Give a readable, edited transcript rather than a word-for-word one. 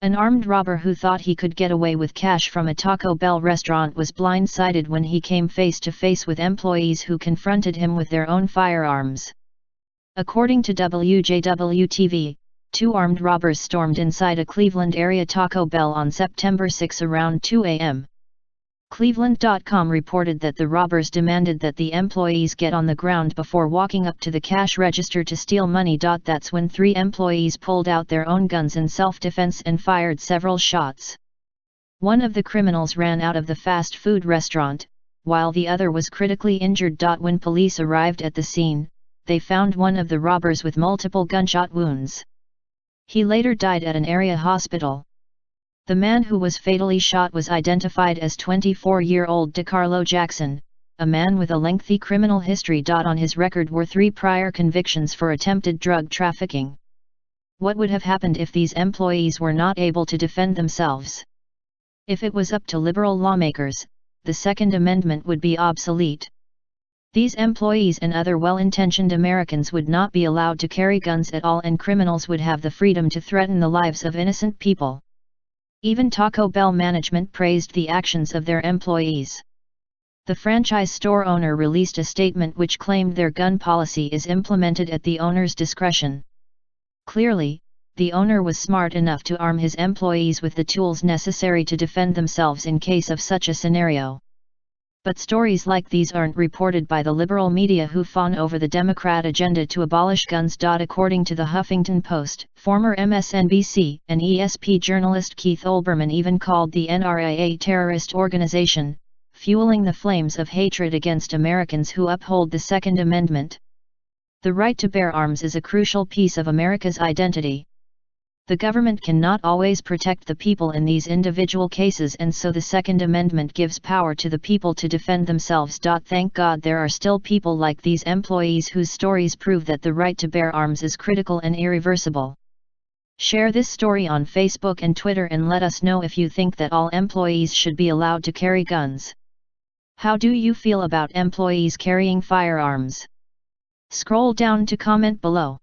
An armed robber who thought he could get away with cash from a Taco Bell restaurant was blindsided when he came face to face with employees who confronted him with their own firearms. According to WJW-TV, 2 armed robbers stormed inside a Cleveland area Taco Bell on September 6 around 2 a.m. Cleveland.com reported that the robbers demanded that the employees get on the ground before walking up to the cash register to steal money. That's when 3 employees pulled out their own guns in self-defense and fired several shots. One of the criminals ran out of the fast food restaurant, while the other was critically injured. When police arrived at the scene, they found one of the robbers with multiple gunshot wounds. He later died at an area hospital. The man who was fatally shot was identified as 24-year-old DeCarlo Jackson, a man with a lengthy criminal history. On his record were 3 prior convictions for attempted drug trafficking. What would have happened if these employees were not able to defend themselves? If it was up to liberal lawmakers, the Second Amendment would be obsolete. These employees and other well-intentioned Americans would not be allowed to carry guns at all, and criminals would have the freedom to threaten the lives of innocent people. Even Taco Bell management praised the actions of their employees. The franchise store owner released a statement which claimed their gun policy is implemented at the owner's discretion. Clearly, the owner was smart enough to arm his employees with the tools necessary to defend themselves in case of such a scenario. But stories like these aren't reported by the liberal media who fawn over the Democrat agenda to abolish guns. According to the Huffington Post, former MSNBC and ESP journalist Keith Olbermann even called the NRA a terrorist organization, fueling the flames of hatred against Americans who uphold the Second Amendment. The right to bear arms is a crucial piece of America's identity. The government cannot always protect the people in these individual cases, and so the Second Amendment gives power to the people to defend themselves. Thank God there are still people like these employees whose stories prove that the right to bear arms is critical and irreversible. Share this story on Facebook and Twitter and let us know if you think that all employees should be allowed to carry guns. How do you feel about employees carrying firearms? Scroll down to comment below.